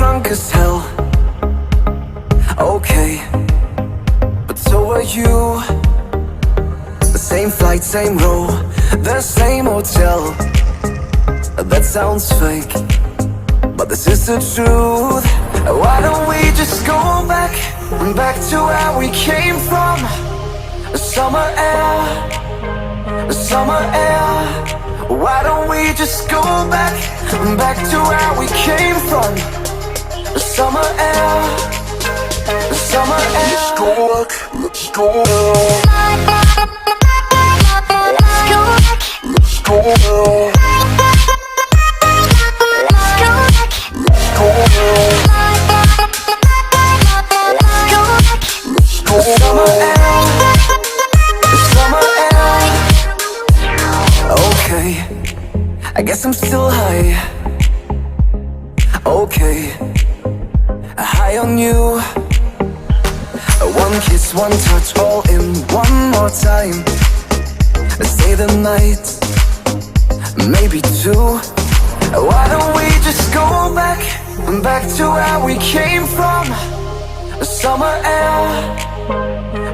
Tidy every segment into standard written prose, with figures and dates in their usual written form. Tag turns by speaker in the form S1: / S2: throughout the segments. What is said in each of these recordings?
S1: drunk as hell. Okay, but so are you. The same flight, same row, the same hotel. That sounds fake, but this is the truth. Why don't we just go back to where we came from? Summer air, summer air. Why don't we just go back to where we came from? Summer air, summer air. Let's go back, let's go back. Let's go back. Summer air, summer air. Okay, I guess I'm still high. Okay, high on you. One kiss, one touch, all in one more time. Stay the night, maybe two. Why don't we just go back to where we came from? Summer air,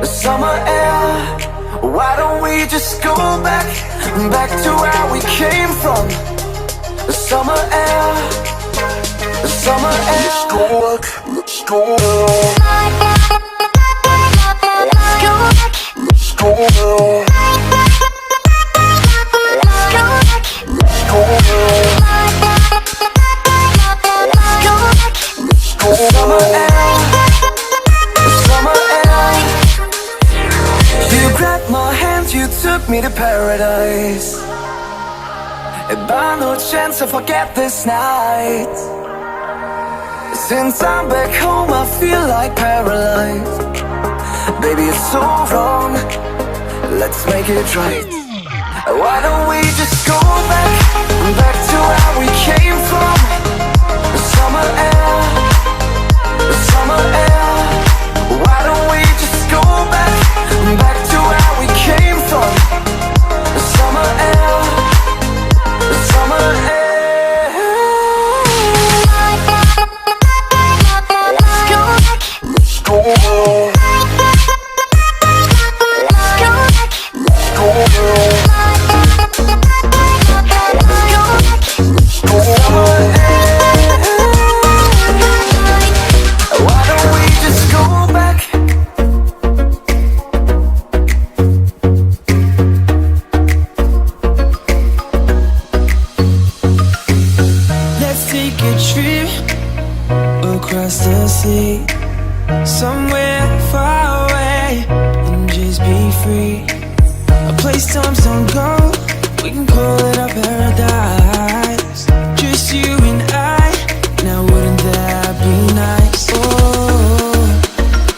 S1: summer air. Why don't we just go back to where we came from? Summer air, summer air. Let's go back, let's go back. Let's go back. Let's go back. Summer air, summer air. You grabbed my hand, you took me to paradise. By no chance I forget this night. Since I'm back home I feel like paralyzed. Baby, it's so wrong, let's make it right. Why don't we just go back to where we came from? Summer air, summer air. Why don't we just go back to where we came from? Summer air, summer air. Let's go back. Let's go back. Why don't we just go back?
S2: Let's take a trip across the sea, somewhere far away, and just be free. A place times don't go, we can call it our paradise. Just you and I, now wouldn't that be nice? Oh,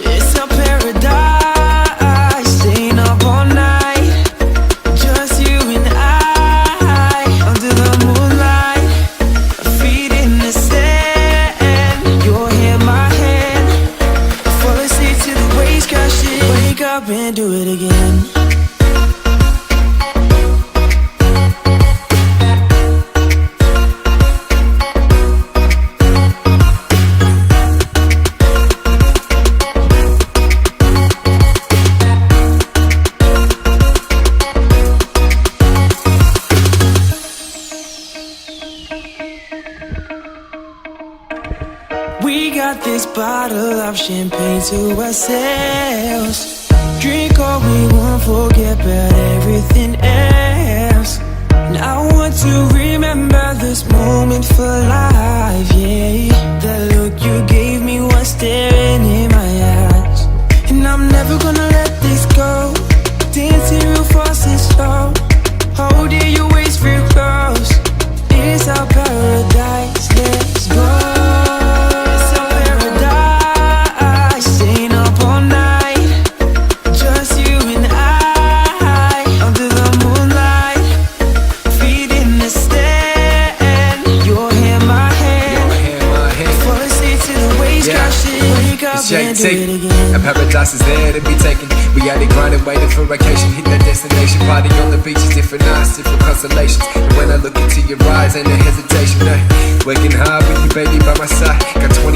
S2: it's our paradise, staying up all night. Just you and I, under the moonlight, our feet in the sand, your hair, my hand. Fall asleep to the waves crashing, wake up and do it again. We got this bottle of champagne to ourselves. Drink all we want, forget about everything else. And I want to remember this moment for life, yeah. That look you gave me was staring in my eyes. And I'm never gonna let this go. Dancing real fast and slow, holding your waist real close. It's our paradise, let's go.
S3: A paradise is there to be taken. We out here grinding, waiting for vacation. Hit that destination, party on the beach is different nights, different constellations. And when I look into your eyes, ain't no hesitation. Working hard with you, baby, by my side. Got 20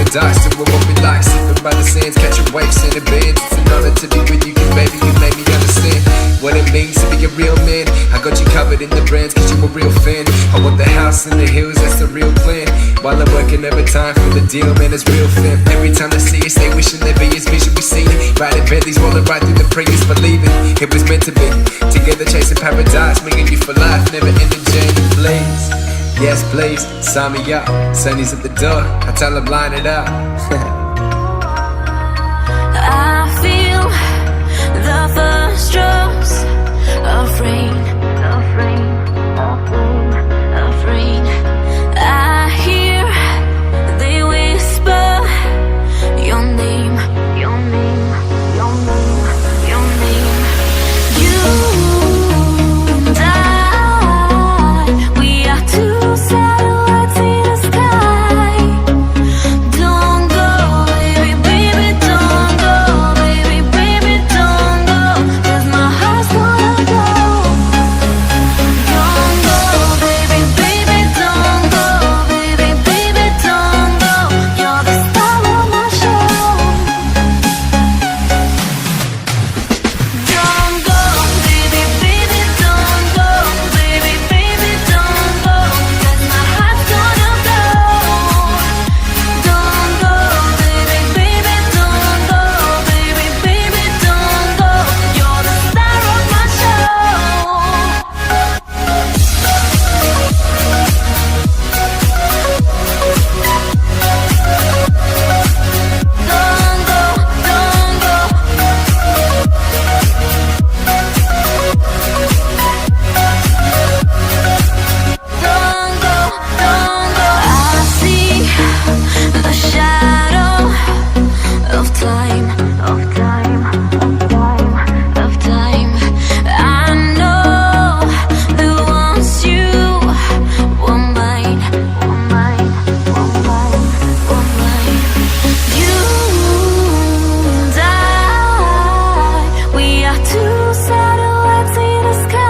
S3: paradise. Doing what we like, sipping by the sands, catching waves, sending bands. It's an honor to be with you, cause baby, you made me understand what it means to be a real man. I got you covered in the brands, cause you a real fan. I want the house in the hills, that's the real plan. While I'm working overtime for the deal, man, it's real fam. Every time they see us, they wishing their be as vision we seen it. Riding Bentleys, rolling right through the previous believing it was meant to be. Together chasing paradise, me and you for life, never ending journey, please. Yes, please, sign me up. Sonny's at the door, I tell him line it up.
S4: I feel the first drops of rain, of rain, of rain, of rain. I hear they whisper your name, your name, your name, your name. You and I, we are two satellites in the sky. Don't go, baby, baby, don't go, baby, baby, don't go, 'cause my heart's gonna go. Don't go, baby, baby, don't go, baby, baby, don't go. You're the star of my show. Don't go, baby, baby, don't go, baby, baby, don't go, 'cause my heart's gonna go. Don't go, baby, baby, don't go, baby, baby, don't go. You're the star of my show. Don't go, don't go. Don't go, don't go. I see the shadow of time, of time, of time, of time. I know that once you were mine, were mine, were mine, were mine. You and I, we are two satellites in the sky.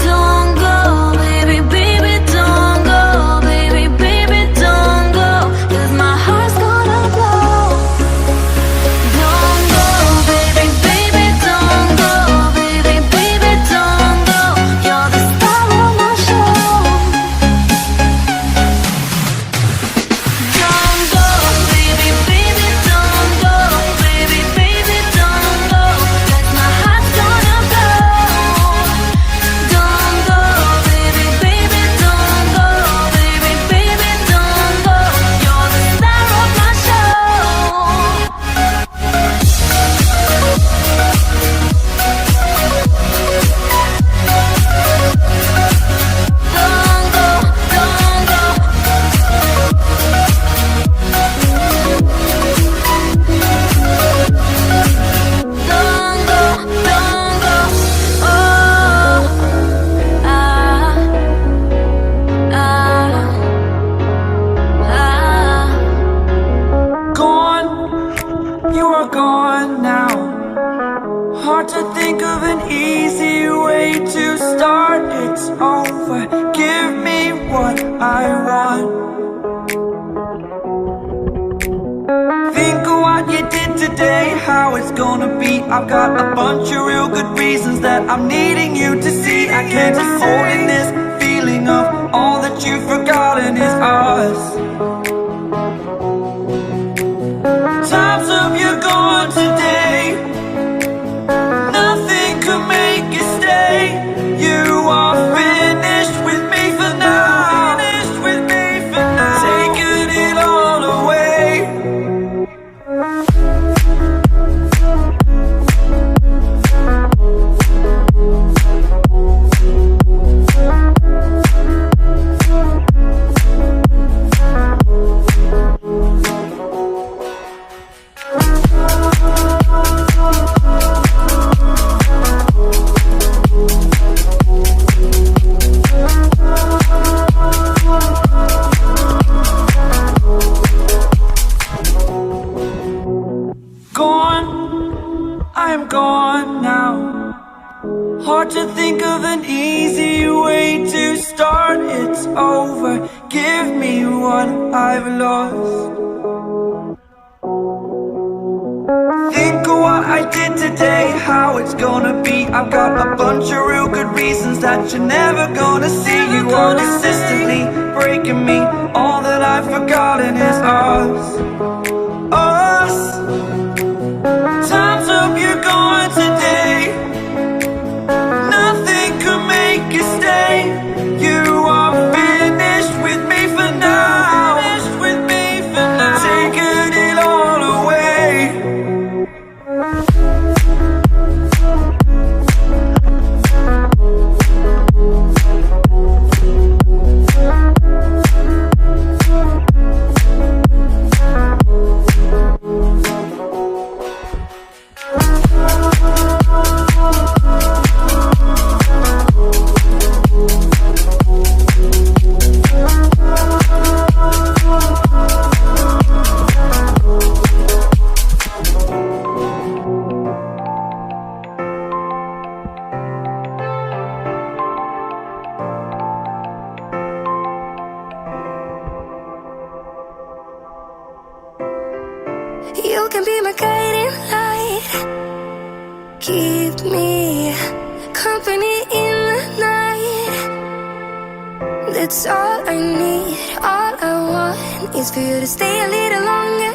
S4: Don't go, baby, baby, don't go, baby, baby, don't go, 'cause my heart's gonna go. Don't go, baby, baby, don't go, baby, baby, don't go. You're the star of my show. Don't go, baby, baby, don't go, baby, baby, don't go, 'cause my heart's gonna go. Don't go, baby, baby, don't go, baby, baby, don't go. You're the star of my show. Don't go, don't go. Don't go, don't go. Oh,
S2: Gone, you are gone now. Hard to think of an easy way to start. It's over. Give me what I want. Think of what you did today, how it's gonna be. I've got a bunch of real good reasons that I'm needing you to see. I can't be holding this feeling of all that you've forgotten is us. Times of you gone today, nothing could make you stay. You are finished with me for now. Finished with me for now. Taking it all away. what I've lost. Think of what I did today, how it's gonna be. I've got a bunch of real good reasons that you're never gonna see. You are consistently breaking me. All that I've forgotten is us. Us. Time's up, you're gone today. Nothing could make you stay. You are finished with me for now. Finished with me for now. Taking it all away.
S5: You can be my guiding light. Keep me company in the night. That's all I need. All I want is for you to stay a little longer